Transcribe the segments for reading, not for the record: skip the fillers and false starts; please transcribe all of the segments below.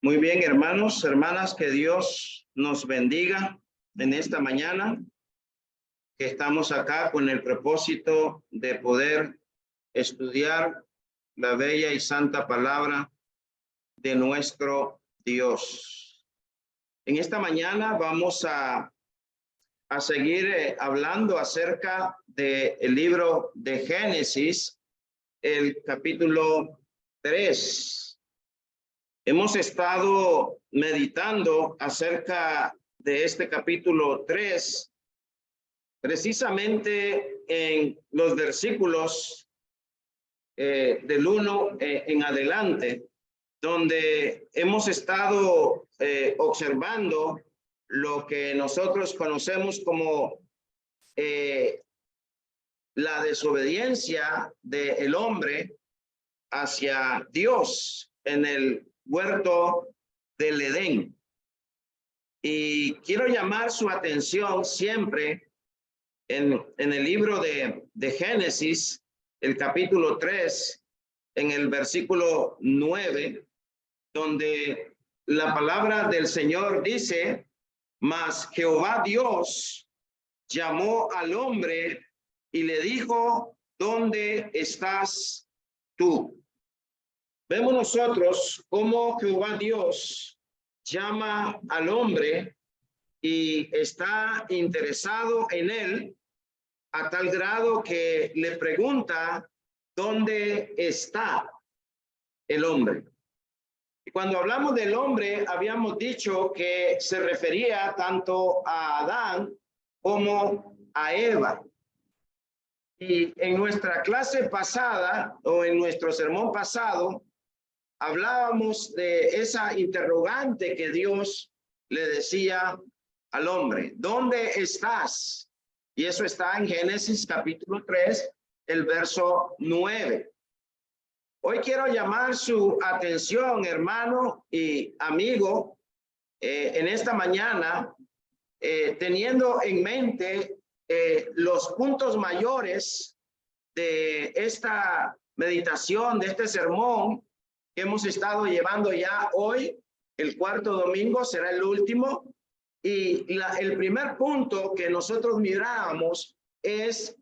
Muy bien, hermanos, hermanas, que Dios nos bendiga en esta mañana, que estamos acá con el propósito de poder estudiar la bella y santa palabra de nuestro Dios. En esta mañana vamos a seguir hablando acerca del libro de Génesis, el capítulo 3. Hemos estado meditando acerca de este capítulo 3, precisamente en los versículos del 1 en adelante, donde hemos estado observando lo que nosotros conocemos como la desobediencia del hombre hacia Dios en el huerto del Edén. Y quiero llamar su atención siempre en el libro de Génesis, el capítulo 3, en el versículo 9, donde la palabra del Señor dice: mas Jehová Dios llamó al hombre y le dijo: ¿dónde estás tú? Vemos nosotros cómo Jehová Dios llama al hombre y está interesado en él a tal grado que le pregunta: ¿dónde está el hombre? Y cuando hablamos del hombre, habíamos dicho que se refería tanto a Adán como a Eva. Y en nuestra clase pasada, o en nuestro sermón pasado, hablábamos de esa interrogante que Dios le decía al hombre: ¿dónde estás? Y eso está en Génesis capítulo 3, el verso 9. Hoy quiero llamar su atención, hermano y amigo, en esta mañana, teniendo en mente los puntos mayores de esta meditación, de este sermón que hemos estado llevando ya hoy. El cuarto domingo será el último, y el primer punto que nosotros miramos es: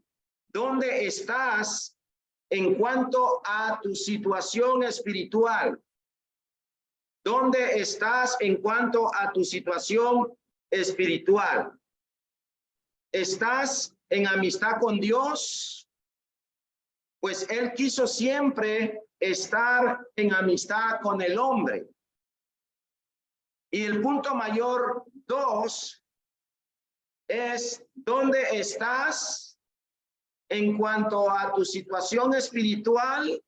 ¿dónde estás en cuanto a tu situación espiritual? ¿Dónde estás en cuanto a tu situación espiritual? ¿Estás en amistad con Dios? Pues Él quiso siempre estar en amistad con el hombre. Y el punto mayor 2 es: ¿dónde estás en cuanto a tu situación espiritual?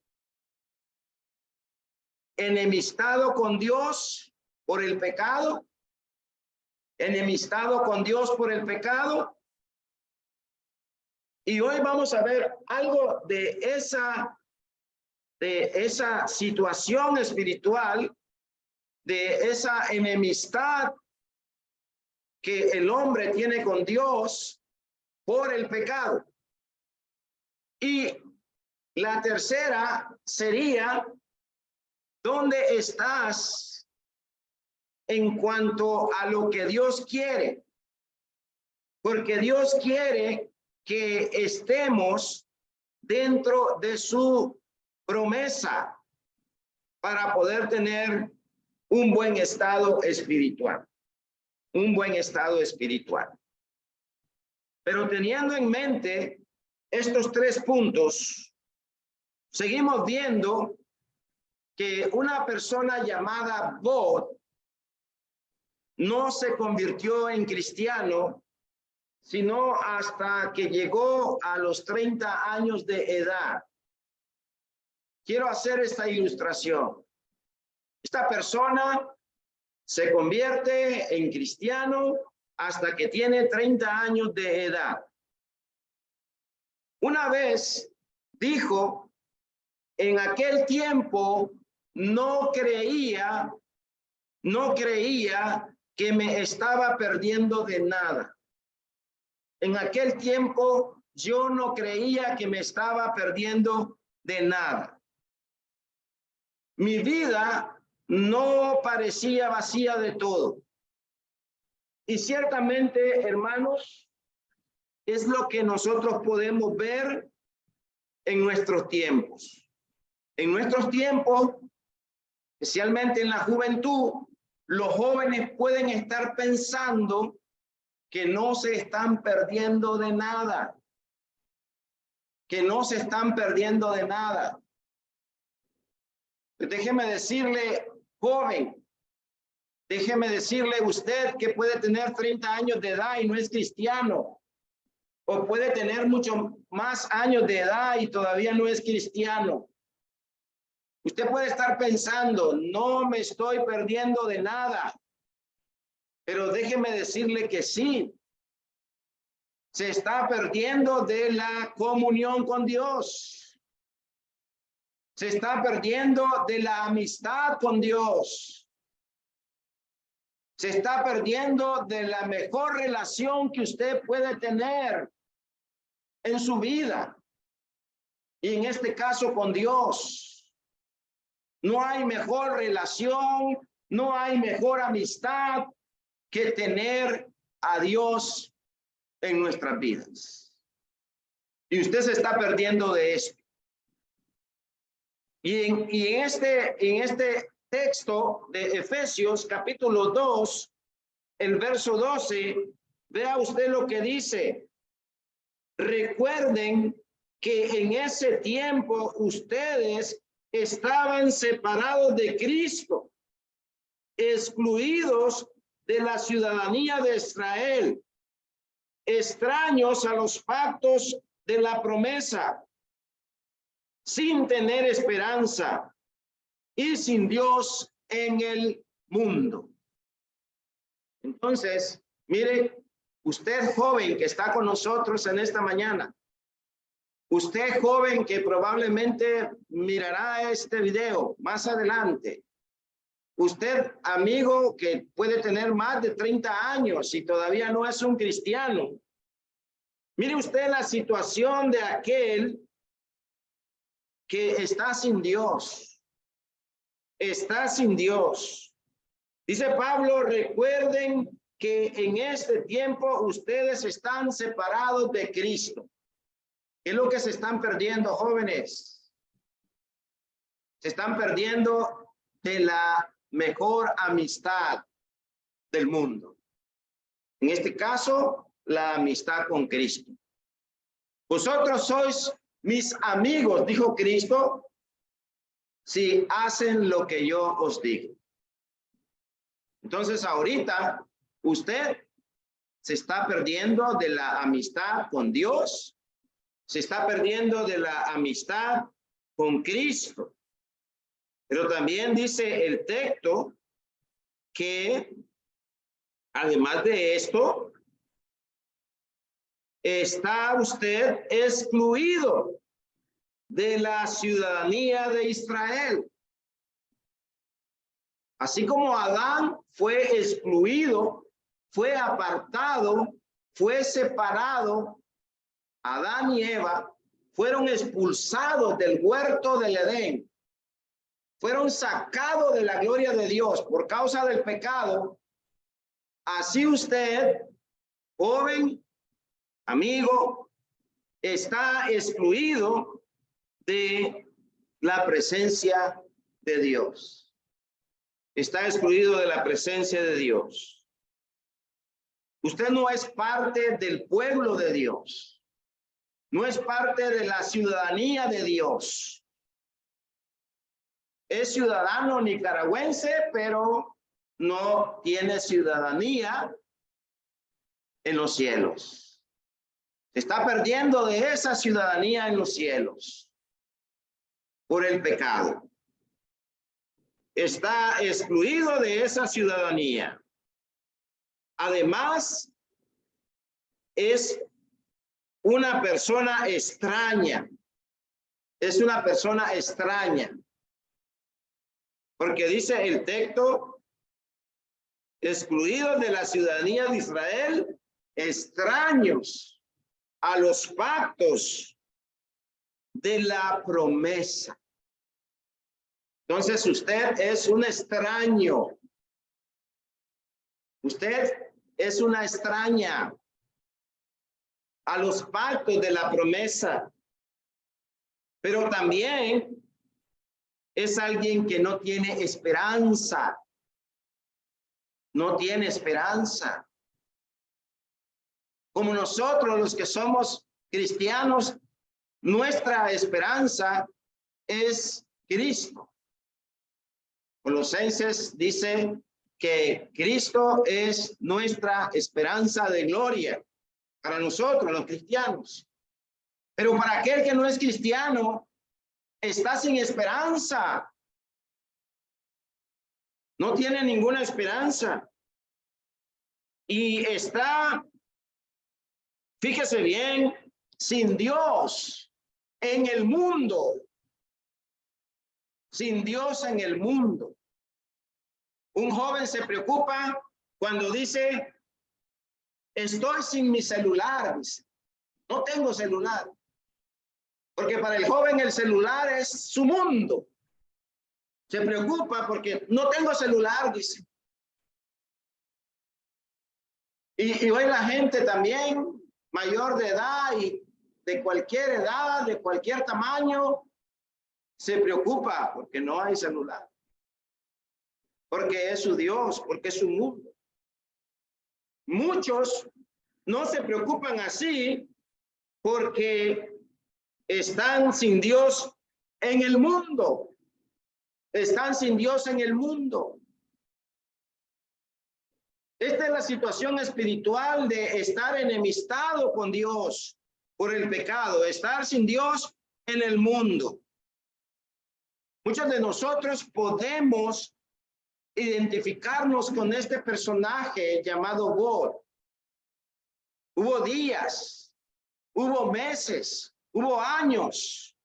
¿Enemistado con Dios por el pecado? ¿Enemistado con Dios por el pecado? Y hoy vamos a ver algo de esa situación espiritual, de esa enemistad que el hombre tiene con Dios por el pecado. Y la tercera sería: ¿dónde estás en cuanto a lo que Dios quiere? Porque Dios quiere que estemos dentro de su promesa para poder tener un buen estado espiritual. Un buen estado espiritual. Pero teniendo en mente estos 3 puntos, seguimos viendo que una persona llamada Bod no se convirtió en cristiano sino hasta que llegó a los 30 años de edad. Quiero hacer esta ilustración. Esta persona se convierte en cristiano hasta que tiene 30 años de edad. Una vez dijo: en aquel tiempo no creía que me estaba perdiendo de nada. En aquel tiempo yo no creía que me estaba perdiendo de nada. Mi vida no parecía vacía de todo. Y ciertamente, hermanos, es lo que nosotros podemos ver en nuestros tiempos. En nuestros tiempos, especialmente en la juventud, los jóvenes pueden estar pensando que no se están perdiendo de nada, que no se están perdiendo de nada. Déjeme decirle, joven, déjeme decirle usted que puede tener 30 años de edad y no es cristiano, o puede tener mucho más años de edad y todavía no es cristiano. Usted puede estar pensando, no me estoy perdiendo de nada, pero déjeme decirle que sí, se está perdiendo de la comunión con Dios. Se está perdiendo de la amistad con Dios. Se está perdiendo de la mejor relación que usted puede tener en su vida. Y en este caso con Dios. No hay mejor relación, no hay mejor amistad que tener a Dios en nuestras vidas. Y usted se está perdiendo de esto. Y en este texto de Efesios capítulo 2, el verso 12, vea usted lo que dice. Recuerden que en ese tiempo ustedes estaban separados de Cristo, excluidos de la ciudadanía de Israel, extraños a los pactos de la promesa, sin tener esperanza y sin Dios en el mundo. Entonces, mire, usted joven que está con nosotros en esta mañana, usted joven que probablemente mirará este video más adelante, usted amigo que puede tener más de 30 años y todavía no es un cristiano, mire usted la situación de aquel que está sin Dios. Está sin Dios. Dice Pablo, recuerden que en este tiempo ustedes están separados de Cristo. ¿Qué es lo que se están perdiendo, jóvenes? Se están perdiendo de la mejor amistad del mundo. En este caso, la amistad con Cristo. Vosotros sois mis amigos, dijo Cristo, si hacen lo que yo os digo. Entonces, ahorita usted se está perdiendo de la amistad con Dios, se está perdiendo de la amistad con Cristo. Pero también dice el texto que, además de esto, está usted excluido de la ciudadanía de Israel. Así como Adán fue excluido, fue apartado, fue separado, Adán y Eva fueron expulsados del huerto del Edén, fueron sacados de la gloria de Dios por causa del pecado. Así usted, joven, amigo, está excluido de la presencia de Dios. Está excluido de la presencia de Dios. Usted no es parte del pueblo de Dios. No es parte de la ciudadanía de Dios. Es ciudadano nicaragüense, pero no tiene ciudadanía en los cielos. Se está perdiendo de esa ciudadanía en los cielos por el pecado. Está excluido de esa ciudadanía. Además, es una persona extraña. Es una persona extraña. Porque dice el texto, excluidos de la ciudadanía de Israel, extraños a los pactos de la promesa. Entonces usted es un extraño. Usted es una extraña a los pactos de la promesa, pero también es alguien que no tiene esperanza. No tiene esperanza. Como nosotros los que somos cristianos, nuestra esperanza es Cristo. Colosenses dice que Cristo es nuestra esperanza de gloria para nosotros los cristianos. Pero para aquel que no es cristiano, está sin esperanza. No tiene ninguna esperanza. Y está, fíjese bien, sin Dios en el mundo. Sin Dios en el mundo. Un joven se preocupa cuando dice, estoy sin mi celular. Dice, no tengo celular. Porque para el joven el celular es su mundo. Se preocupa porque no tengo celular, dice. Y hoy la gente también, mayor de edad y de cualquier edad, de cualquier tamaño, se preocupa porque no hay celular. Porque es su Dios, porque es su mundo. Muchos no se preocupan así porque están sin Dios en el mundo. Están sin Dios en el mundo. Esta es la situación espiritual de estar enemistado con Dios por el pecado, estar sin Dios en el mundo. Muchos de nosotros podemos identificarnos con este personaje llamado God. Hubo días, hubo meses, hubo años,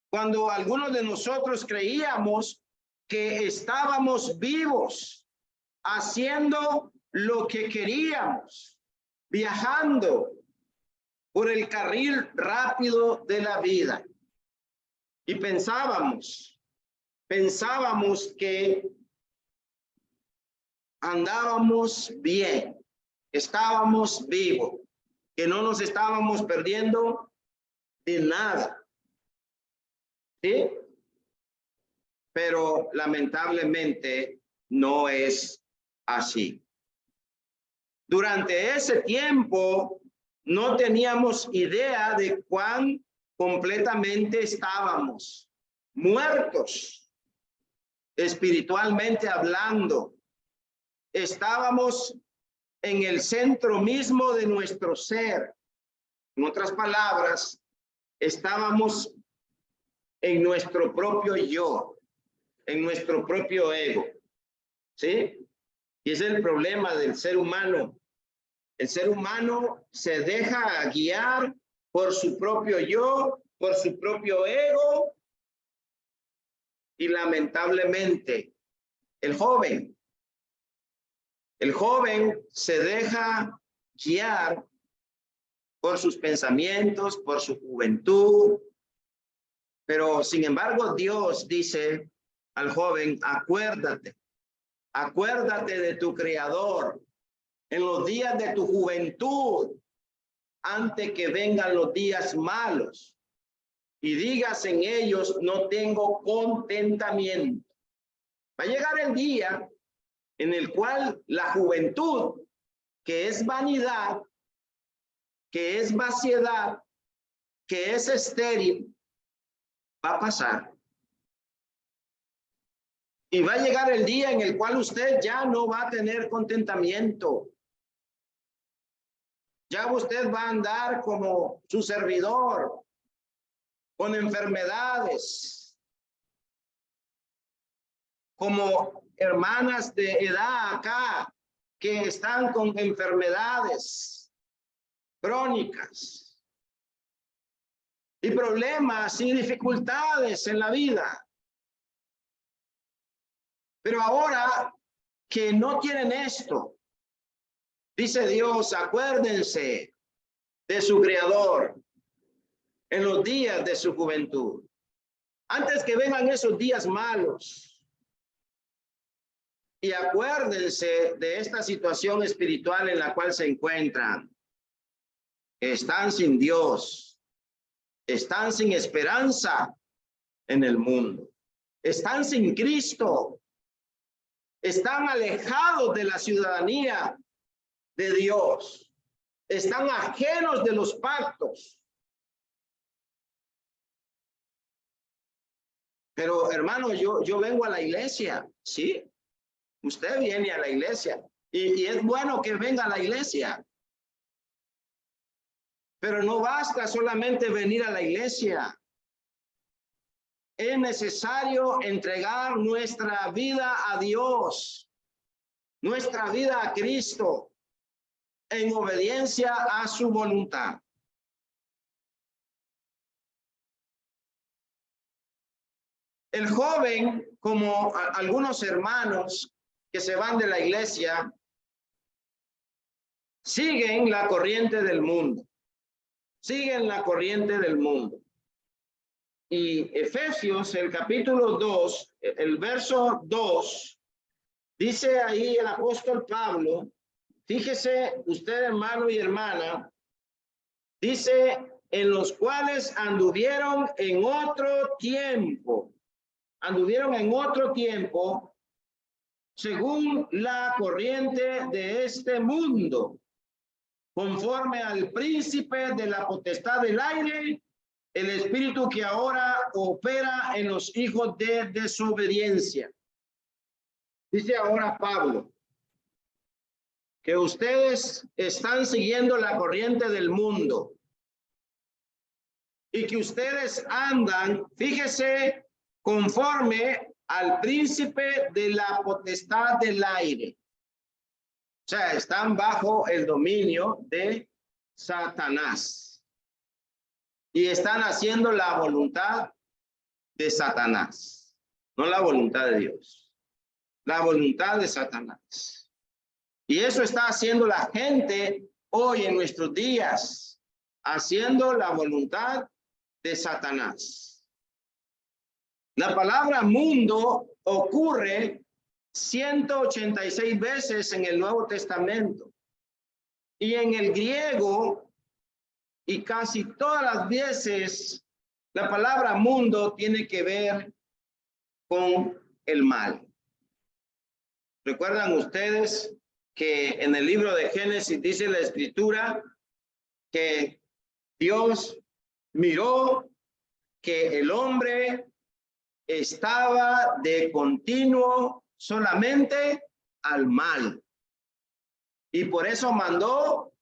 cuando algunos de nosotros creíamos que estábamos vivos, haciendo lo que queríamos, viajando por el carril rápido de la vida. Y pensábamos que andábamos bien, estábamos vivos, que no nos estábamos perdiendo de nada. ¿Sí? Pero lamentablemente no es así. Durante ese tiempo no teníamos idea de cuán completamente estábamos muertos, espiritualmente hablando. Estábamos en el centro mismo de nuestro ser. En otras palabras, estábamos en nuestro propio yo, en nuestro propio ego. ¿Sí? Y ese es el problema del ser humano. El ser humano se deja guiar por su propio yo, por su propio ego. Y lamentablemente, el joven se deja guiar por sus pensamientos, por su juventud. Pero sin embargo, Dios dice al joven, acuérdate de tu Creador en los días de tu juventud, antes que vengan los días malos, y digas en ellos, no tengo contentamiento. Va a llegar el día en el cual la juventud, que es vanidad, que es vaciedad, que es estéril, va a pasar. Y va a llegar el día en el cual usted ya no va a tener contentamiento. Ya usted va a andar como su servidor, con enfermedades, como hermanas de edad acá, que están con enfermedades crónicas y problemas y dificultades en la vida. Pero ahora que no tienen esto, dice Dios, acuérdense de su Creador en los días de su juventud. Antes que vengan esos días malos. Y acuérdense de esta situación espiritual en la cual se encuentran. Están sin Dios. Están sin esperanza en el mundo. Están sin Cristo. Están alejados de la ciudadanía de Dios. Están ajenos de los pactos. Pero hermano, yo vengo a la iglesia, ¿sí? Usted viene a la iglesia y es bueno que venga a la iglesia. Pero no basta solamente venir a la iglesia. Es necesario entregar nuestra vida a Dios, nuestra vida a Cristo, en obediencia a su voluntad. El joven, como algunos hermanos que se van de la iglesia, siguen la corriente del mundo. Siguen la corriente del mundo. Y Efesios, el capítulo 2, el verso 2, dice ahí el apóstol Pablo, fíjese usted, hermano y hermana, dice, en los cuales anduvieron en otro tiempo, según la corriente de este mundo, conforme al príncipe de la potestad del aire, el espíritu que ahora opera en los hijos de desobediencia. Dice ahora Pablo que ustedes están siguiendo la corriente del mundo y que ustedes andan, fíjese, conforme al príncipe de la potestad del aire. O sea, están bajo el dominio de Satanás. Y están haciendo la voluntad de Satanás, no la voluntad de Dios, la voluntad de Satanás. Y eso está haciendo la gente hoy en nuestros días, haciendo la voluntad de Satanás. La palabra mundo ocurre 186 veces en el Nuevo Testamento. Y en el griego, y casi todas las veces, la palabra mundo tiene que ver con el mal. ¿Recuerdan ustedes que en el libro de Génesis dice la Escritura que Dios miró que el hombre estaba de continuo solamente al mal? Y por eso mandó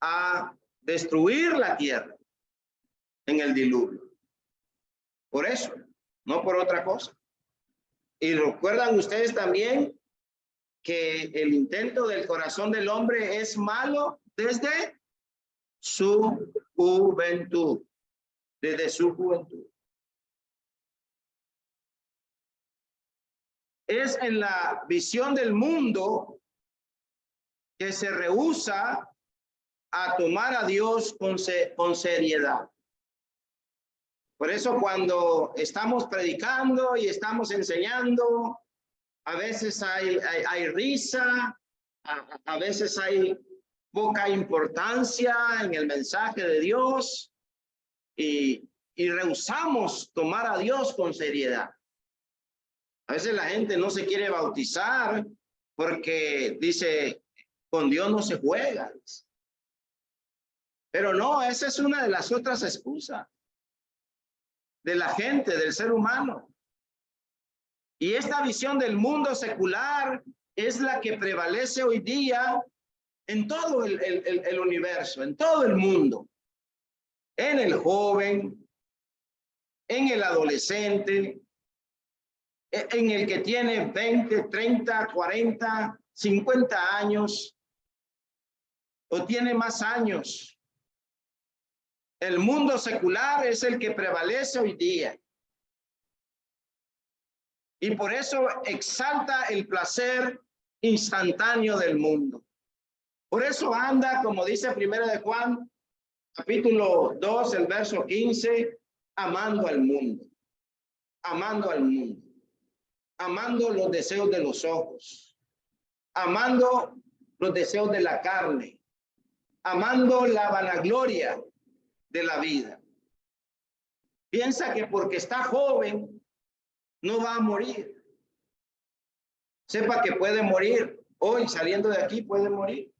a destruir la tierra en el diluvio. Por eso, no por otra cosa. Y recuerdan ustedes también que el intento del corazón del hombre es malo desde su juventud. Desde su juventud. Es en la visión del mundo que se rehúsa a tomar a Dios con seriedad. Por eso cuando estamos predicando y estamos enseñando, a veces hay risa, a veces hay poca importancia en el mensaje de Dios y rehusamos tomar a Dios con seriedad. A veces la gente no se quiere bautizar porque dice, con Dios no se juega. Pero no, esa es una de las otras excusas de la gente, del ser humano. Y esta visión del mundo secular es la que prevalece hoy día en todo el universo, en todo el mundo. En el joven, en el adolescente, en el que tiene 20, 30, 40, 50 años o tiene más años. El mundo secular es el que prevalece hoy día. Y por eso exalta el placer instantáneo del mundo. Por eso anda, como dice Primera de Juan, capítulo 2, el verso 15, amando al mundo. amando al mundo, amando los deseos de los ojos, amando los deseos de la carne, amando la vanagloria de la vida. Piensa que porque está joven no va a morir. Sepa que puede morir. Hoy saliendo de aquí puede morir.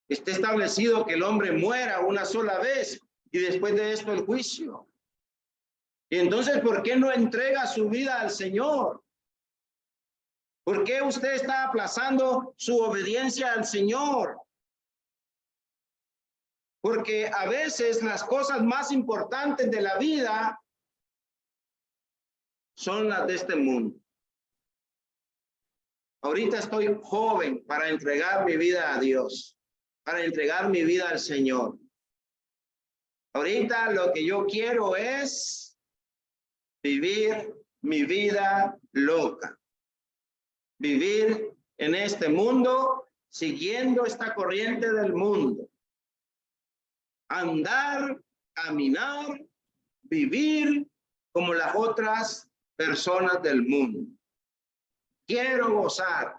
Está establecido que el hombre muera una sola vez y después de esto el juicio. Y entonces, ¿por qué no entrega su vida al Señor? ¿Por qué usted está aplazando su obediencia al Señor? Porque a veces las cosas más importantes de la vida son las de este mundo. Ahorita estoy joven para entregar mi vida a Dios, para entregar mi vida al Señor. Ahorita lo que yo quiero es vivir mi vida loca. Vivir en este mundo siguiendo esta corriente del mundo. Andar, caminar, vivir como las otras personas del mundo. Quiero gozar,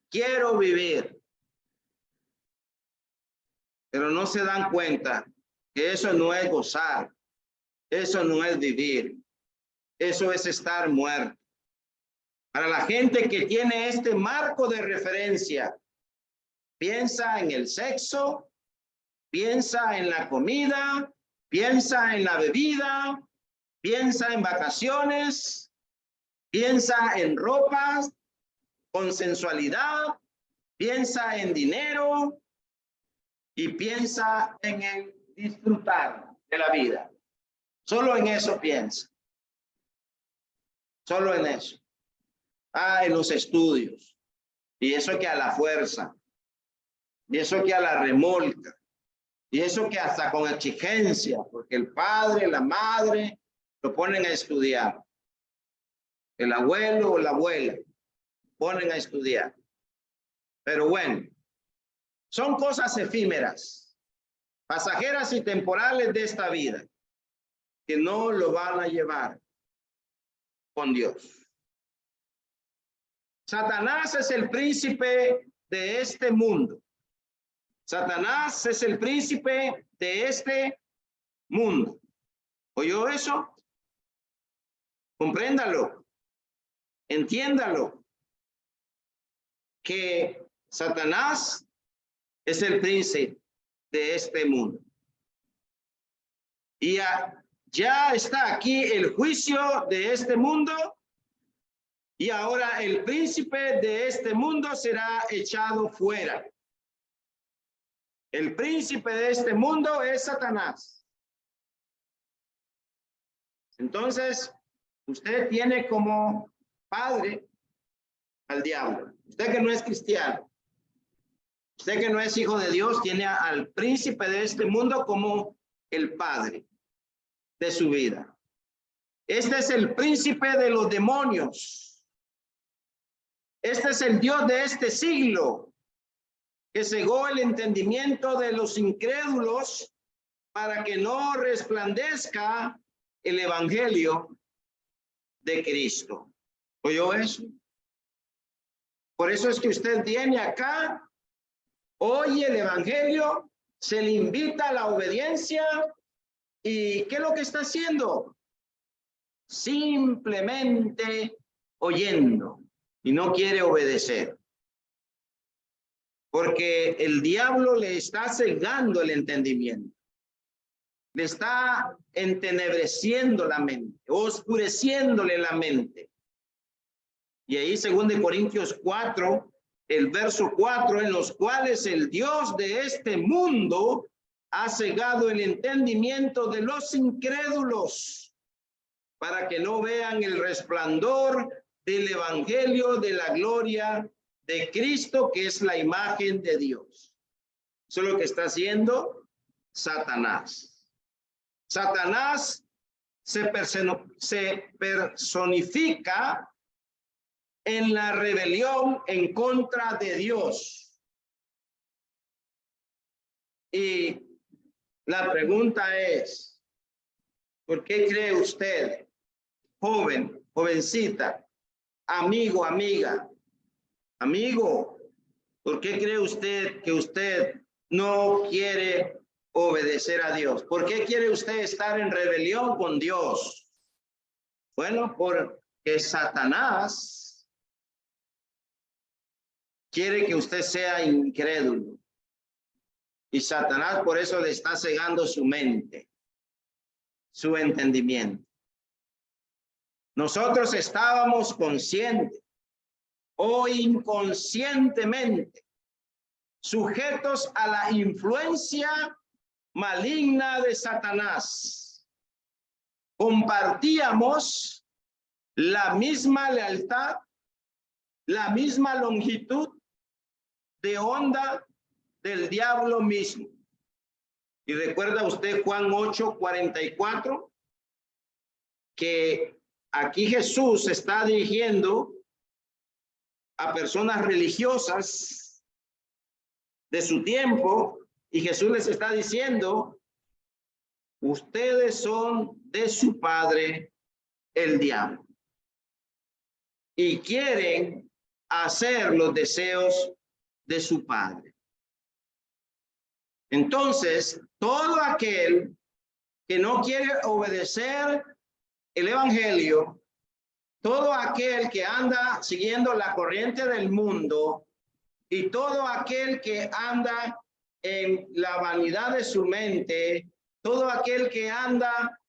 quiero vivir. Pero no se dan cuenta que eso no es gozar, eso no es vivir, eso es estar muerto. Para la gente que tiene este marco de referencia, piensa en el sexo, piensa en la comida, piensa en la bebida, piensa en vacaciones, piensa en ropas, con sensualidad, piensa en dinero y piensa en el disfrutar de la vida. Solo en eso piensa. Solo en eso. En los estudios. Y eso que a la fuerza. Y eso que a la remolca. Y eso que hasta con exigencia, porque el padre, la madre, lo ponen a estudiar. El abuelo o la abuela ponen a estudiar. Pero bueno, son cosas efímeras, pasajeras y temporales de esta vida, que no lo van a llevar con Dios. Satanás es el príncipe de este mundo. Satanás es el príncipe de este mundo. ¿Oyó eso? Compréndalo. Entiéndalo. Que Satanás es el príncipe de este mundo. Y ya está aquí el juicio de este mundo. Y ahora el príncipe de este mundo será echado fuera. El príncipe de este mundo es Satanás. Entonces, usted tiene como padre al diablo. Usted que no es cristiano, usted que no es hijo de Dios, tiene al príncipe de este mundo como el padre de su vida. Este es el príncipe de los demonios. Este es el Dios de este siglo, que cegó el entendimiento de los incrédulos para que no resplandezca el evangelio de Cristo. ¿Oyó eso? Por eso es que usted viene acá, oye el evangelio, se le invita a la obediencia. ¿Y qué es lo que está haciendo? Simplemente oyendo y no quiere obedecer. Porque el diablo le está cegando el entendimiento. Le está entenebreciendo la mente, oscureciéndole la mente. Y ahí 2 Corintios 4, el verso 4, en los cuales el Dios de este mundo ha cegado el entendimiento de los incrédulos para que no vean el resplandor del evangelio de la gloria de Cristo, que es la imagen de Dios. Eso es lo que está haciendo Satanás. Satanás se personifica en la rebelión en contra de Dios. Y la pregunta es, ¿Por qué cree usted, joven, jovencita, amigo, amiga, amigo, por qué cree usted que usted no quiere obedecer a Dios? ¿Por qué quiere usted estar en rebelión con Dios? Bueno, porque Satanás quiere que usted sea incrédulo. Y Satanás por eso le está cegando su mente, su entendimiento. Nosotros estábamos conscientes o inconscientemente sujetos a la influencia maligna de Satanás. Compartíamos la misma lealtad, la misma longitud de onda del diablo mismo. Y recuerda usted Juan 8:44, que aquí Jesús está dirigiendo a personas religiosas de su tiempo, y Jesús les está diciendo: ustedes son de su padre el diablo y quieren hacer los deseos de su padre. Entonces, todo aquel que no quiere obedecer el evangelio, todo aquel que anda siguiendo la corriente del mundo y todo aquel que anda en la vanidad de su mente, todo aquel que anda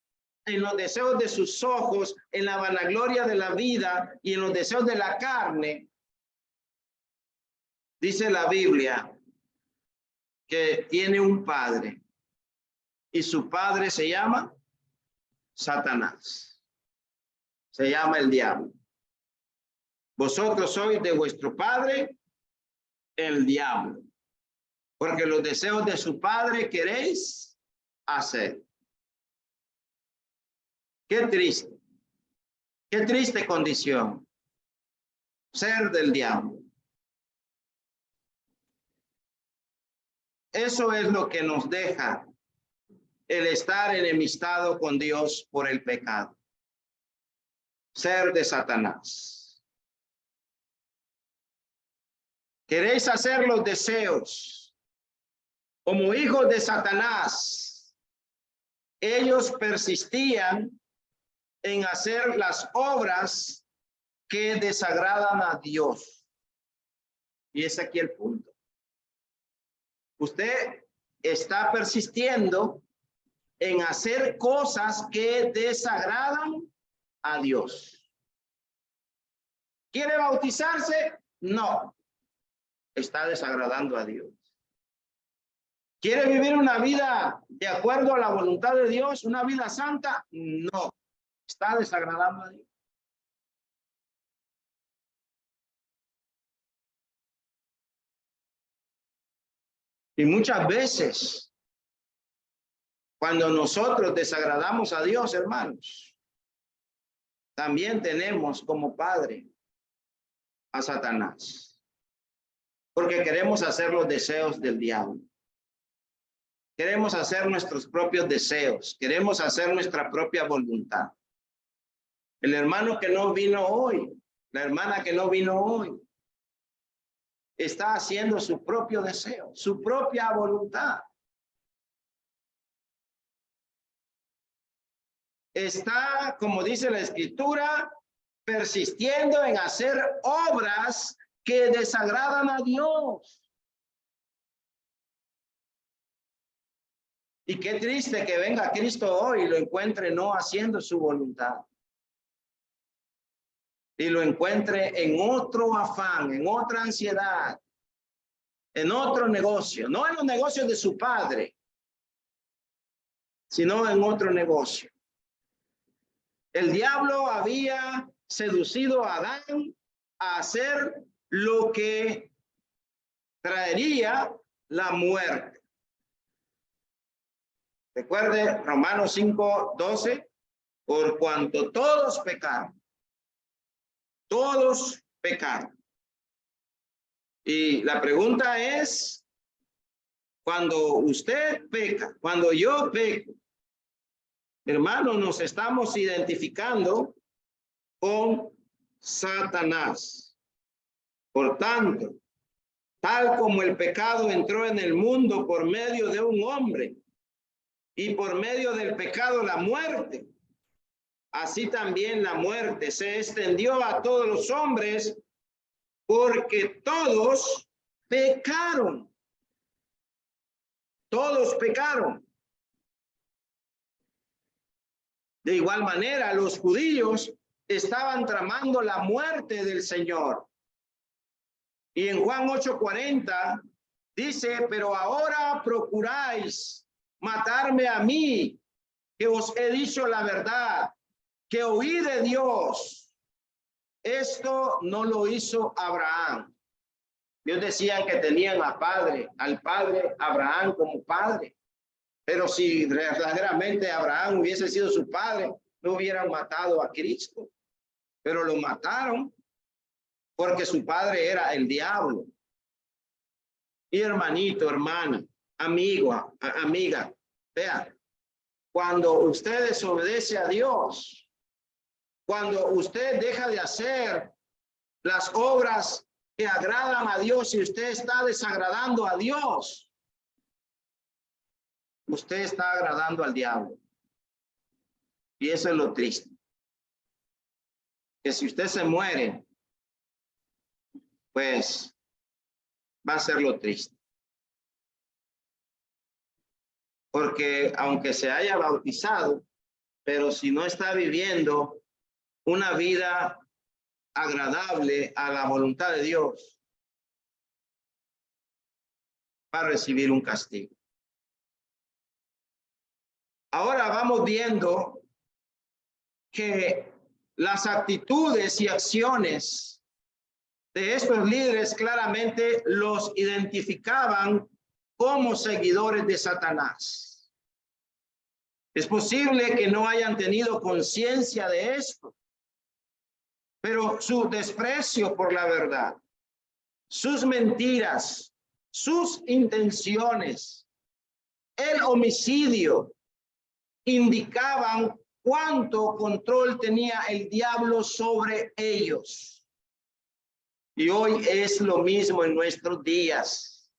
en los deseos de sus ojos, en la vanagloria de la vida y en los deseos de la carne, dice la Biblia que tiene un padre, y su padre se llama Satanás, se llama el diablo. Vosotros sois de vuestro padre el diablo, porque los deseos de su padre queréis hacer. Qué triste condición ser del diablo. Eso es lo que nos deja el estar enemistado con Dios por el pecado. Ser de Satanás. Queréis hacer los deseos como hijos de Satanás. Ellos persistían en hacer las obras que desagradan a Dios. Y es aquí el punto. Usted está persistiendo en hacer cosas que desagradan a Dios. ¿Quiere bautizarse? No. Está desagradando a Dios. ¿Quiere vivir una vida de acuerdo a la voluntad de Dios? ¿Una vida santa? No. Está desagradando a Dios. Y muchas veces, cuando nosotros desagradamos a Dios, hermanos, también tenemos como padre a Satanás, porque queremos hacer los deseos del diablo. Queremos hacer nuestros propios deseos, queremos hacer nuestra propia voluntad. El hermano que no vino hoy, la hermana que no vino hoy, está haciendo su propio deseo, su propia voluntad. Está, como dice la Escritura, persistiendo en hacer obras que desagradan a Dios. Y qué triste que venga Cristo hoy y lo encuentre no haciendo su voluntad. Y lo encuentre en otro afán, en otra ansiedad, en otro negocio, no en los negocios de su padre, sino en otro negocio. El diablo había seducido a Adán a hacer lo que traería la muerte. Recuerde Romanos 5:12, por cuanto todos pecaron. Todos pecaron. Y la pregunta es, cuando usted peca, cuando yo peco, Hermanos, nos estamos identificando con Satanás. Por tanto, tal como el pecado entró en el mundo por medio de un hombre y por medio del pecado la muerte, así también la muerte se extendió a todos los hombres porque todos pecaron. Todos pecaron. De igual manera, los judíos estaban tramando la muerte del Señor. Y en Juan 8:40 dice, pero ahora procuráis matarme a mí, que os he dicho la verdad, que oí de Dios. Esto no lo hizo Abraham. Dios decía que tenían al padre Abraham como padre. Pero si verdaderamente Abraham hubiese sido su padre, no hubieran matado a Cristo. Pero lo mataron porque su padre era el diablo. Y hermanito, hermana, amigo, amiga, vea, cuando usted desobedece a Dios, cuando usted deja de hacer las obras que agradan a Dios y usted está desagradando a Dios, usted está agradando al diablo. Y eso es lo triste. Que si usted se muere, pues va a ser lo triste. Porque aunque se haya bautizado, pero si no está viviendo una vida agradable a la voluntad de Dios, va a recibir un castigo. Ahora vamos viendo que las actitudes y acciones de estos líderes claramente los identificaban como seguidores de Satanás. Es posible que no hayan tenido conciencia de esto, pero su desprecio por la verdad, sus mentiras, sus intenciones, el homicidio, indicaban cuánto control tenía el diablo sobre ellos. Y hoy es lo mismo en nuestros días.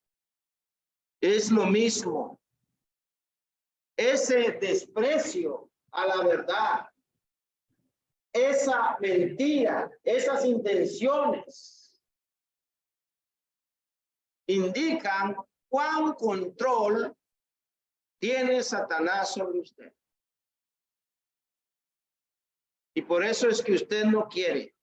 Es lo mismo. Ese desprecio a la verdad, esa mentira, esas intenciones indican cuán control tiene Satanás sobre usted. Y por eso es que usted no quiere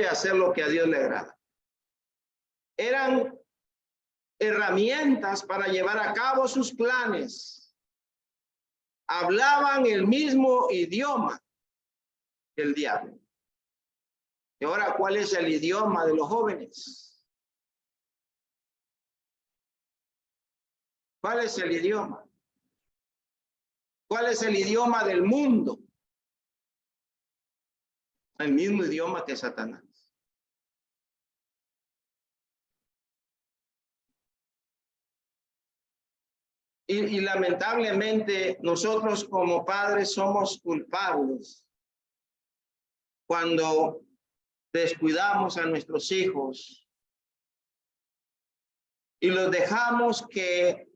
hacer lo que a Dios le agrada. Eran herramientas para llevar a cabo sus planes. Hablaban el mismo idioma que el diablo. Y ahora, ¿cuál es el idioma de los jóvenes? ¿Cuál es el idioma? ¿Cuál es el idioma del mundo? El mismo idioma que Satanás. Y lamentablemente nosotros como padres somos culpables cuando descuidamos a nuestros hijos y los dejamos que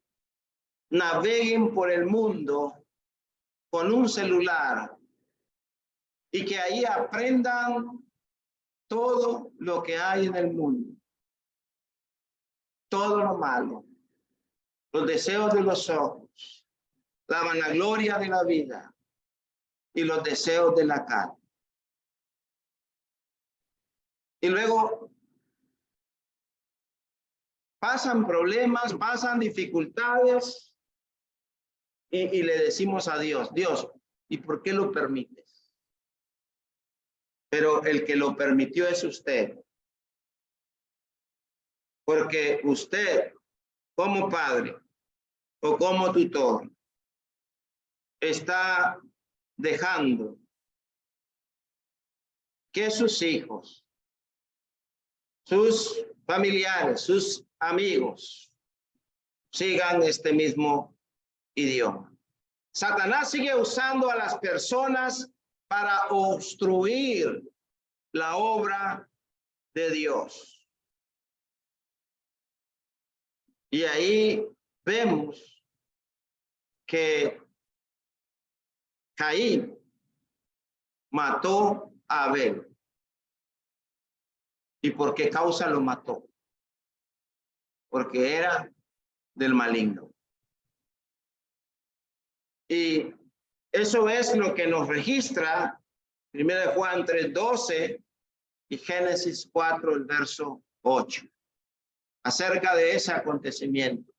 naveguen por el mundo con un celular y que ahí aprendan todo lo que hay en el mundo, todo lo malo, los deseos de los ojos, la vanagloria de la vida y los deseos de la carne. Y luego pasan problemas, pasan dificultades y le decimos a Dios, Dios, ¿y por qué lo permites? Pero el que lo permitió es usted. Porque usted, como padre o como tutor, está dejando que sus hijos, sus familiares, sus amigos, sigan este mismo idioma. Satanás sigue usando a las personas para obstruir la obra de Dios. Y ahí vemos que Caín mató a Abel. ¿Y por qué causa lo mató? Porque era del maligno. Y eso es lo que nos registra 1 Juan 3:12 y Génesis 4, el verso 8, acerca de ese acontecimiento.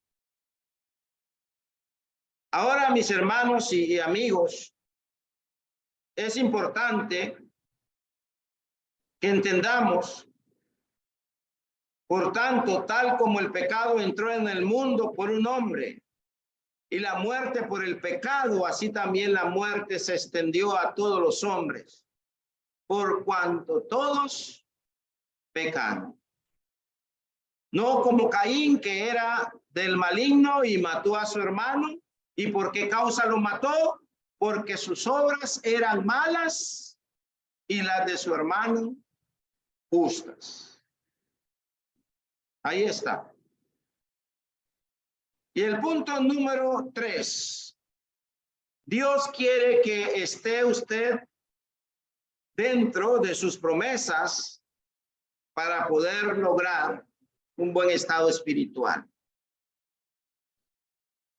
Ahora, mis hermanos y amigos, es importante que entendamos, por tanto, tal como el pecado entró en el mundo por un hombre y la muerte por el pecado, así también la muerte se extendió a todos los hombres, por cuanto todos pecaron. No como Caín, que era del maligno y mató a su hermano. ¿Y por qué causa lo mató? Porque sus obras eran malas y las de su hermano justas. Ahí está. Y el punto número 3. Dios quiere que esté usted dentro de sus promesas para poder lograr un buen estado espiritual.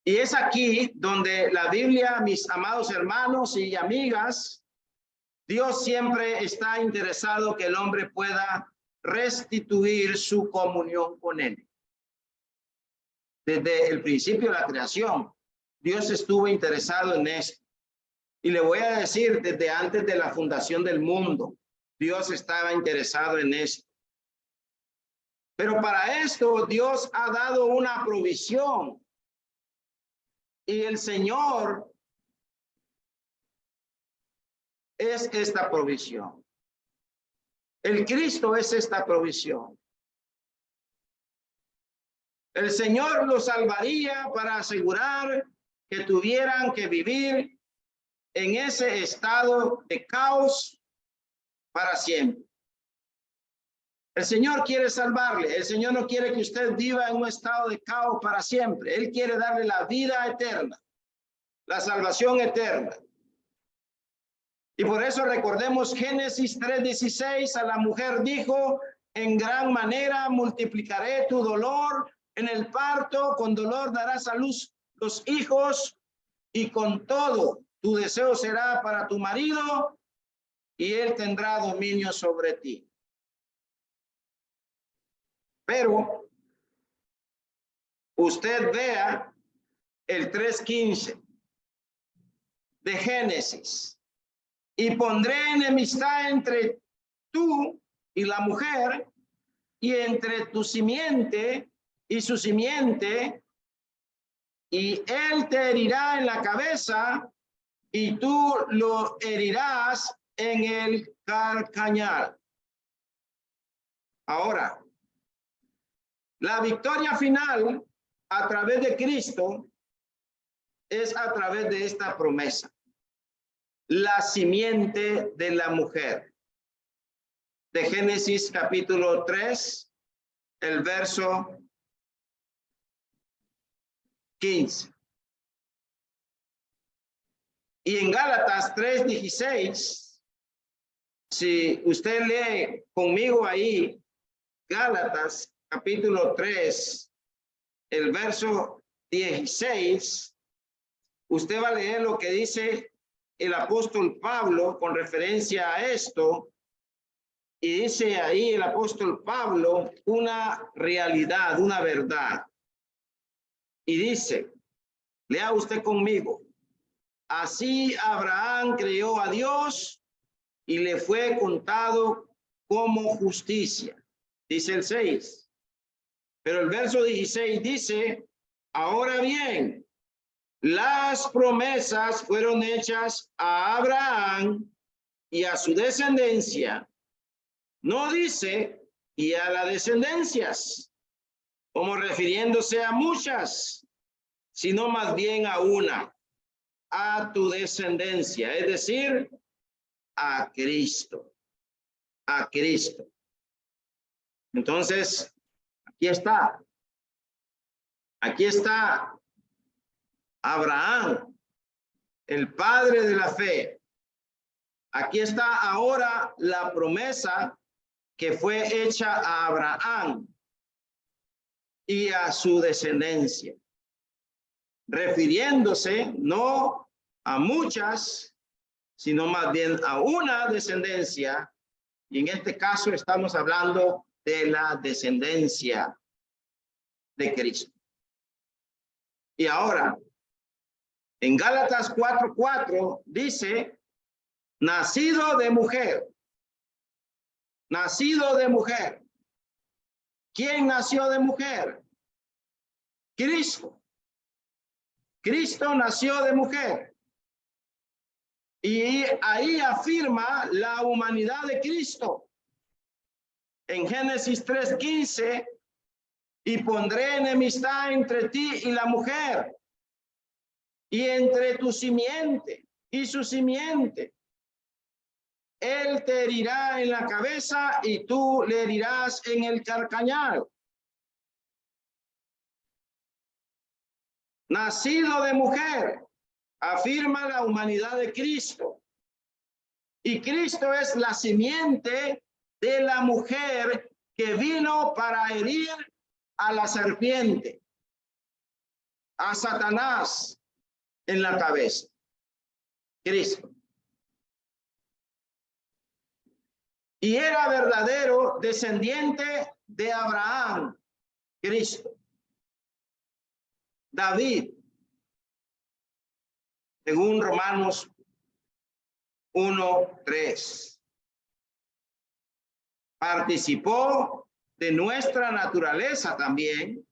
Y es aquí donde la Biblia, mis amados hermanos y amigas, Dios siempre está interesado que el hombre pueda restituir su comunión con él. Desde el principio de la creación, Dios estuvo interesado en esto. Y le voy a decir, desde antes de la fundación del mundo, Dios estaba interesado en esto. Pero para esto Dios ha dado una provisión. Y el Señor es esta provisión. El Cristo es esta provisión. El Señor los salvaría para asegurar que tuvieran que vivir en ese estado de caos para siempre. El Señor quiere salvarle. El Señor no quiere que usted viva en un estado de caos para siempre. Él quiere darle la vida eterna, la salvación eterna. Y por eso recordemos Génesis 3:16, a la mujer dijo, en gran manera multiplicaré tu dolor en el parto, con dolor darás a luz los hijos, y con todo tu deseo será para tu marido, y él tendrá dominio sobre ti. Pero usted vea el 3:15 de Génesis. Y pondré enemistad entre tú y la mujer, y entre tu simiente y su simiente, y él te herirá en la cabeza, y tú lo herirás en el calcañar. Ahora, la victoria final a través de Cristo es a través de esta promesa. La simiente de la mujer. De Génesis capítulo 3, el verso 15. Y en Gálatas 3:16, si usted lee conmigo ahí, Gálatas capítulo 3, el verso 16, usted va a leer lo que dice el apóstol Pablo con referencia a esto, y dice ahí el apóstol Pablo una realidad, una verdad. Y dice, lea usted conmigo, así Abraham creyó a Dios y le fue contado como justicia. Dice el 6. Pero el verso 16 dice, ahora bien, las promesas fueron hechas a Abraham y a su descendencia. No dice, y a las descendencias, como refiriéndose a muchas, sino más bien a una, a tu descendencia, es decir, a Cristo, a Cristo. Entonces, aquí está Abraham, el padre de la fe. Aquí está ahora la promesa que fue hecha a Abraham y a su descendencia, refiriéndose no a muchas, sino más bien a una descendencia, y en este caso estamos hablando de la descendencia de Cristo. Y ahora, en Gálatas 4:4 dice, nacido de mujer, nacido de mujer. ¿Quién nació de mujer? Cristo. Cristo nació de mujer. Y ahí afirma la humanidad de Cristo. En Génesis 3:15, y pondré enemistad entre ti y la mujer, y entre tu simiente y su simiente. Él te herirá en la cabeza y tú le herirás en el calcañar. Nacido de mujer, afirma la humanidad de Cristo. Y Cristo es la simiente de la mujer que vino para herir a la serpiente, a Satanás en la cabeza. Cristo. Y era verdadero descendiente de Abraham, Cristo. David, según Romanos 1:3, participó de nuestra naturaleza también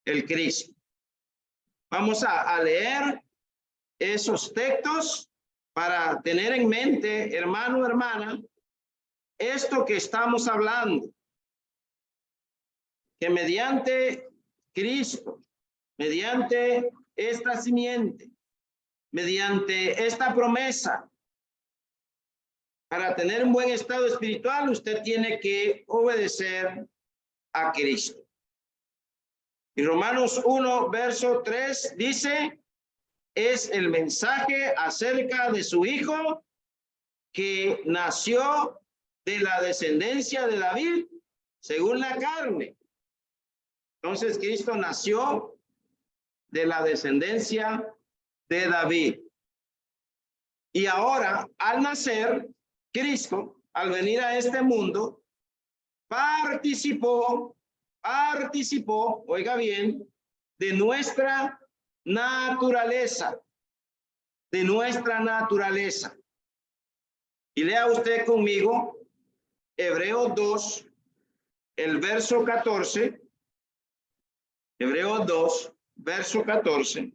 el Cristo. Vamos a leer esos textos para tener en mente, hermano, hermana, esto que estamos hablando, que mediante Cristo, mediante esta simiente, mediante esta promesa, para tener un buen estado espiritual, usted tiene que obedecer a Cristo. Y Romanos 1:3 dice, es el mensaje acerca de su Hijo que nació de la descendencia de David según la carne. Entonces Cristo nació de la descendencia de David. Y ahora, al nacer, Cristo, al venir a este mundo, participó, oiga bien, de nuestra naturaleza, Y lea usted conmigo Hebreos 2, el verso 14. Hebreos 2, verso 14.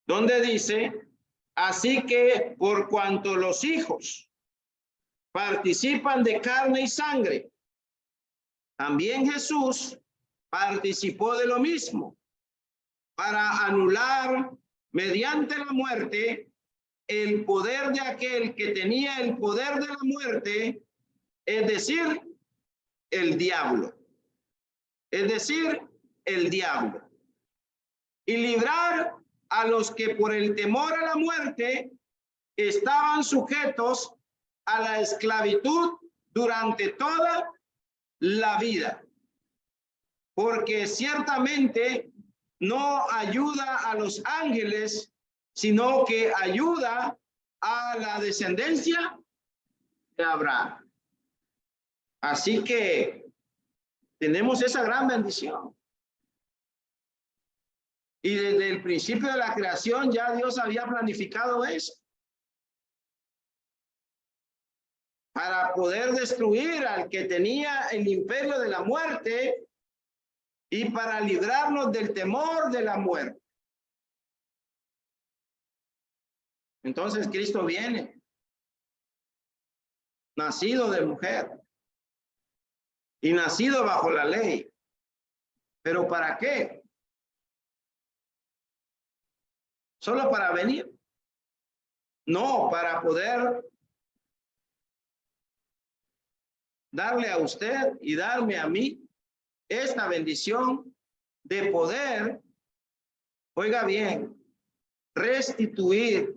Donde dice, así que por cuanto los hijos participan de carne y sangre, también Jesús participó de lo mismo, para anular mediante la muerte el poder de aquel que tenía el poder de la muerte, es decir, el diablo. Es decir, el diablo. Y librar a los que por el temor a la muerte estaban sujetos a la esclavitud durante toda la vida. Porque ciertamente no ayuda a los ángeles, sino que ayuda a la descendencia de Abraham. Así que tenemos esa gran bendición. Y desde el principio de la creación ya Dios había planificado eso. Para poder destruir al que tenía el imperio de la muerte y para librarnos del temor de la muerte. Entonces Cristo viene, nacido de mujer y nacido bajo la ley. ¿Pero para qué? solo para venir. No, para poder darle a usted y darme a mí esta bendición de poder, oiga bien, restituir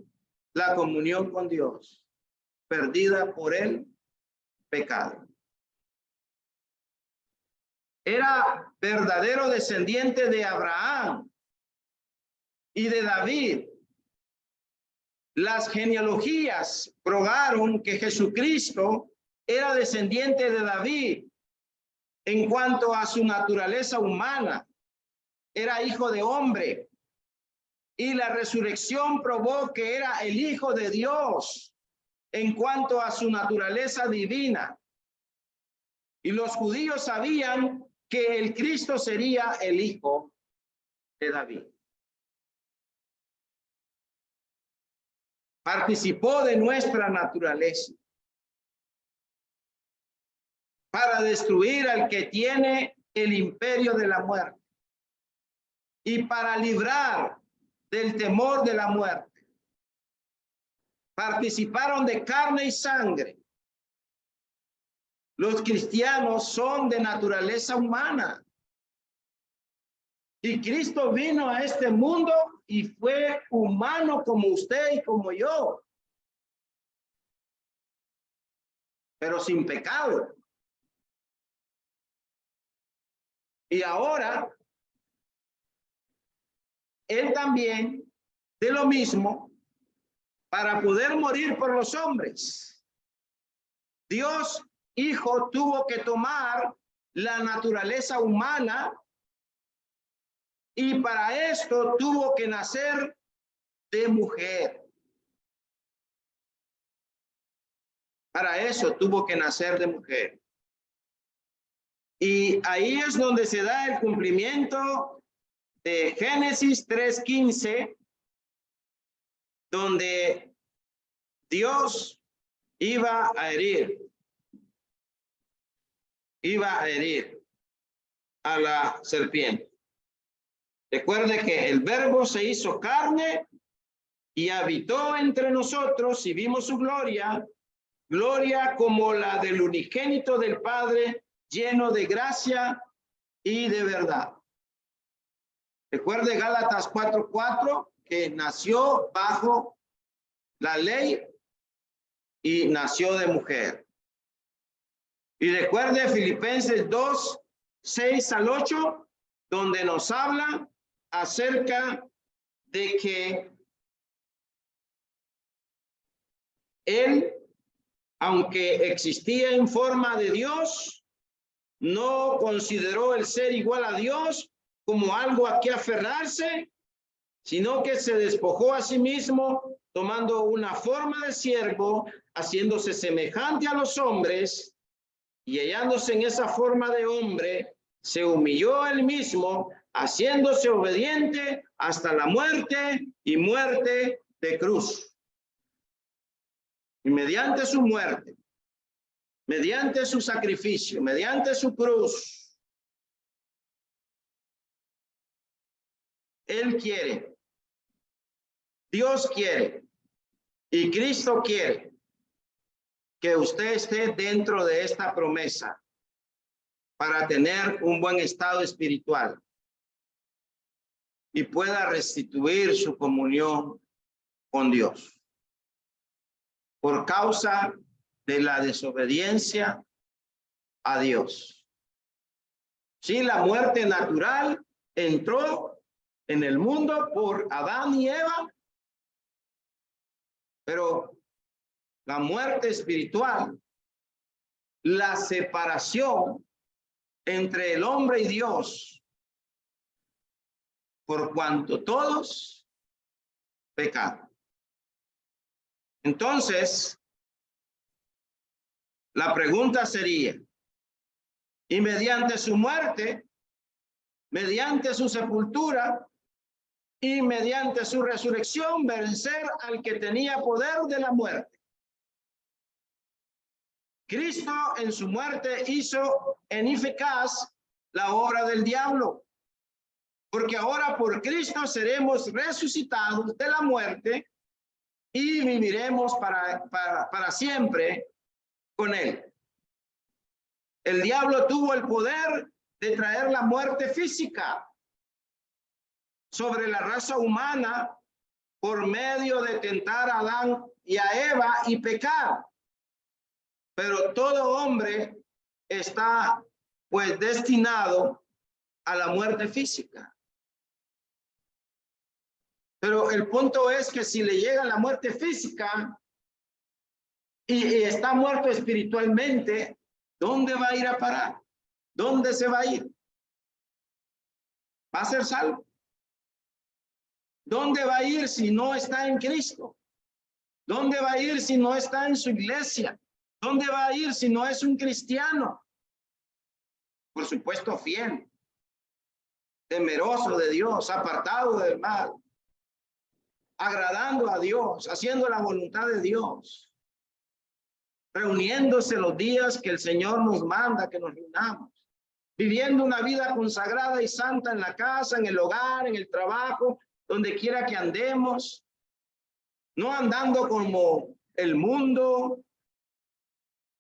la comunión con Dios, perdida por el pecado. Era verdadero descendiente de Abraham y de David. Las genealogías probaron que Jesucristo era descendiente de David en cuanto a su naturaleza humana. Era hijo de hombre. Y la resurrección probó que era el Hijo de Dios en cuanto a su naturaleza divina. Y los judíos sabían que el Cristo sería el Hijo de David. Participó de nuestra naturaleza para destruir al que tiene el imperio de la muerte y para librar del temor de la muerte. Participaron de carne y sangre. Los cristianos son de naturaleza humana. Y Cristo vino a este mundo y fue humano como usted y como yo, pero sin pecado. Y ahora, Él también, de lo mismo, para poder morir por los hombres. Dios Hijo tuvo que tomar la naturaleza humana y para esto tuvo que nacer de mujer. Para eso tuvo que nacer de mujer. Y ahí es donde se da el cumplimiento de Génesis 3:15, donde Dios iba a herir a la serpiente. Recuerde que el Verbo se hizo carne y habitó entre nosotros y vimos su gloria, gloria como la del unigénito del Padre, lleno de gracia y de verdad. Recuerde Gálatas 4:4, que nació bajo la ley y nació de mujer. Y recuerde Filipenses 2:6-8, donde nos habla acerca de que Él, aunque existía en forma de Dios, no consideró el ser igual a Dios como algo a que aferrarse, sino que se despojó a sí mismo, tomando una forma de siervo, haciéndose semejante a los hombres, y hallándose en esa forma de hombre, se humilló a él mismo, haciéndose obediente hasta la muerte y muerte de cruz. Y mediante su muerte, mediante su sacrificio, mediante su cruz, Él quiere, Dios quiere y Cristo quiere que usted esté dentro de esta promesa para tener un buen estado espiritual y pueda restituir su comunión con Dios. Por causa de la desobediencia a Dios. Sí, la muerte natural entró en el mundo por Adán y Eva, pero la muerte espiritual, la separación entre el hombre y Dios, por cuanto todos pecaron. Entonces, la pregunta sería, y mediante su muerte, mediante su sepultura y mediante su resurrección, vencer al que tenía poder de la muerte. Cristo en su muerte hizo ineficaz la obra del diablo. Porque ahora por Cristo seremos resucitados de la muerte y viviremos para siempre con Él. El diablo tuvo el poder de traer la muerte física sobre la raza humana por medio de tentar a Adán y a Eva y pecar. Pero todo hombre está pues destinado a la muerte física. Pero el punto es que si le llega la muerte física y está muerto espiritualmente, ¿dónde va a ir a parar? ¿Dónde se va a ir? ¿Va a ser salvo? ¿Dónde va a ir si no está en Cristo? ¿Dónde va a ir si no está en su iglesia? ¿Dónde va a ir si no es un cristiano? Por supuesto, fiel, temeroso de Dios, apartado del mal, agradando a Dios, haciendo la voluntad de Dios, reuniéndose los días que el Señor nos manda que nos reunamos, viviendo una vida consagrada y santa en la casa, en el hogar, en el trabajo, donde quiera que andemos, no andando como el mundo,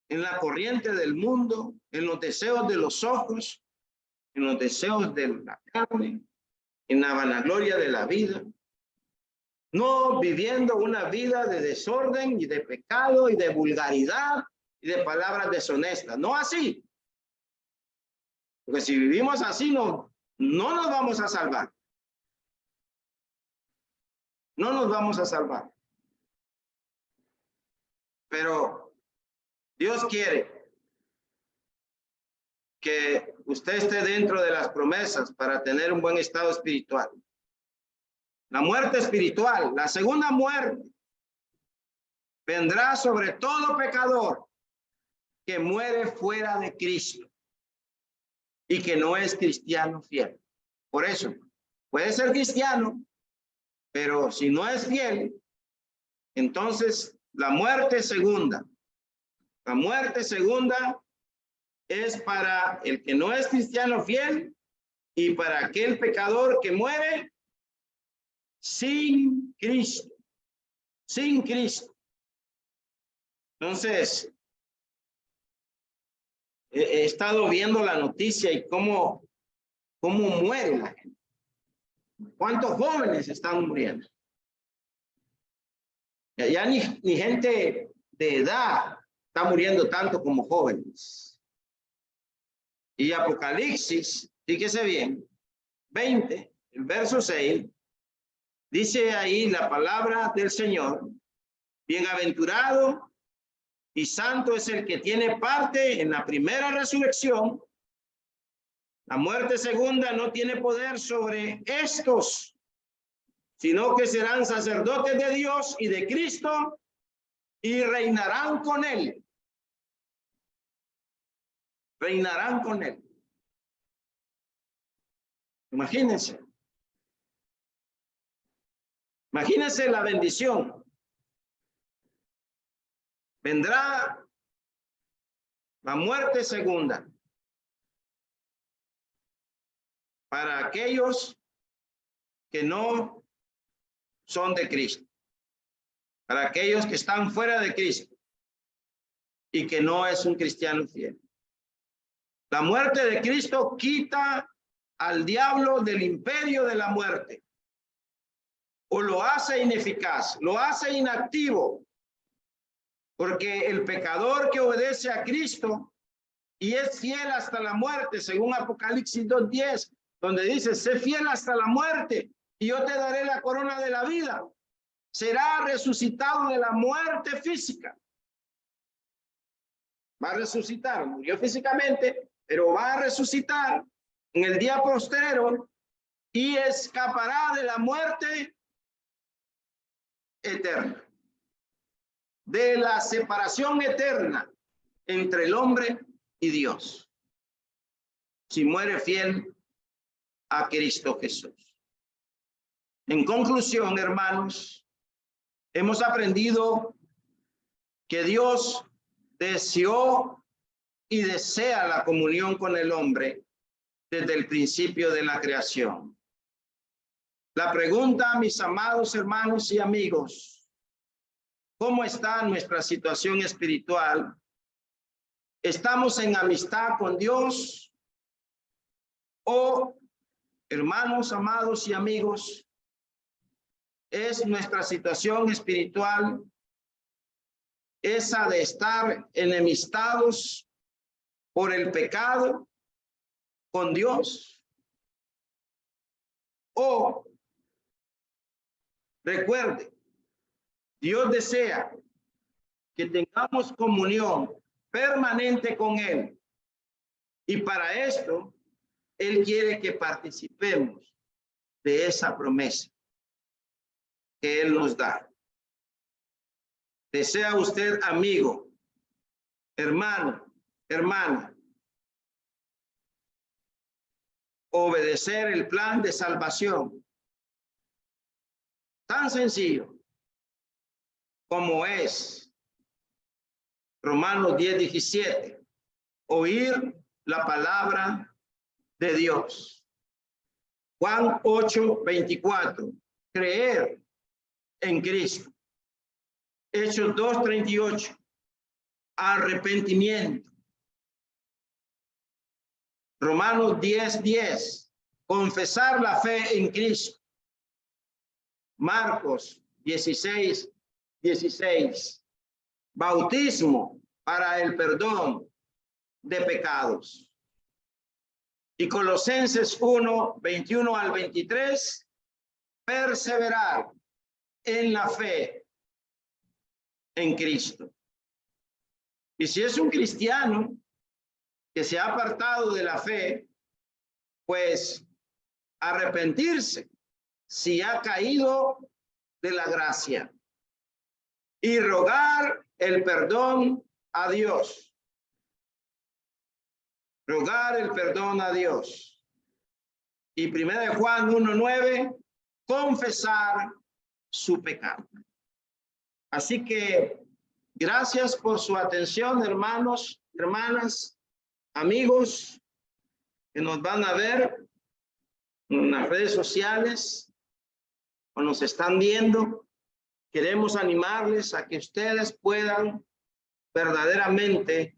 en la corriente del mundo, en los deseos de los ojos, en los deseos de la carne, en la vanagloria de la vida. No viviendo una vida de desorden y de pecado y de vulgaridad y de palabras deshonestas. No así. Porque si vivimos así, no nos vamos a salvar. No nos vamos a salvar. Pero Dios quiere que usted esté dentro de las promesas para tener un buen estado espiritual. La muerte espiritual, la segunda muerte, vendrá sobre todo pecador que muere fuera de Cristo y que no es cristiano fiel. Por eso, puede ser cristiano, pero si no es fiel, entonces la muerte segunda es para el que no es cristiano fiel y para aquel pecador que muere sin Cristo, sin Cristo. Entonces, he estado viendo la noticia y cómo muere la gente. ¿Cuántos jóvenes están muriendo? Ya ni gente de edad está muriendo tanto como jóvenes. Y Apocalipsis, fíjese bien, 20, el verso 6, dice ahí la palabra del Señor: bienaventurado y santo es el que tiene parte en la primera resurrección. La muerte segunda no tiene poder sobre estos, sino que serán sacerdotes de Dios y de Cristo y reinarán con él. Reinarán con él. Imagínense. Imagínense la bendición. Vendrá la muerte segunda para aquellos que no son de Cristo, para aquellos que están fuera de Cristo y que no es un cristiano fiel. La muerte de Cristo quita al diablo del imperio de la muerte, o lo hace ineficaz, lo hace inactivo, porque el pecador que obedece a Cristo y es fiel hasta la muerte, según Apocalipsis 2:10, donde dice: sé fiel hasta la muerte y yo te daré la corona de la vida, será resucitado de la muerte física. Va a resucitar, murió físicamente, pero va a resucitar en el día postrero y escapará de la muerte eterna, de la separación eterna entre el hombre y Dios, si muere fiel a Cristo Jesús. En conclusión, hermanos, hemos aprendido que Dios deseó y desea la comunión con el hombre desde el principio de la creación. La pregunta, mis amados hermanos y amigos, ¿cómo está nuestra situación espiritual? ¿Estamos en amistad con Dios? ¿O, hermanos, amados y amigos, es nuestra situación espiritual esa de estar enemistados por el pecado con Dios? O, recuerde, Dios desea que tengamos comunión permanente con Él. Y para esto, Él quiere que participemos de esa promesa que Él nos da. ¿Desea usted, amigo, hermano, hermana, obedecer el plan de salvación? Tan sencillo como es Romanos 10:17, oír la palabra de Dios. Juan 8:24, creer en Cristo. Hechos 2:38, arrepentimiento. Romanos 10:10, confesar la fe en Cristo. Marcos 16:16, bautismo para el perdón de pecados. Y Colosenses 1:21 al 23, perseverar en la fe en Cristo. Y si es un cristiano que se ha apartado de la fe, pues arrepentirse si ha caído de la gracia y rogar el perdón a Dios. Rogar el perdón a Dios. Y 1 Juan 1:9, confesar su pecado. Así que gracias por su atención, hermanos, hermanas, amigos que nos van a ver en las redes sociales o nos están viendo. Queremos animarles a que ustedes puedan verdaderamente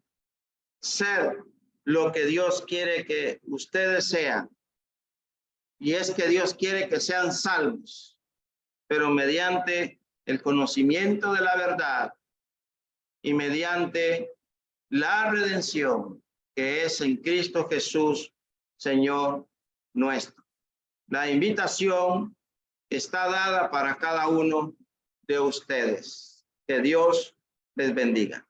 ser lo que Dios quiere que ustedes sean. Y es que Dios quiere que sean salvos, pero mediante el conocimiento de la verdad y mediante la redención que es en Cristo Jesús, Señor nuestro. La invitación está dada para cada uno de ustedes. Que Dios les bendiga.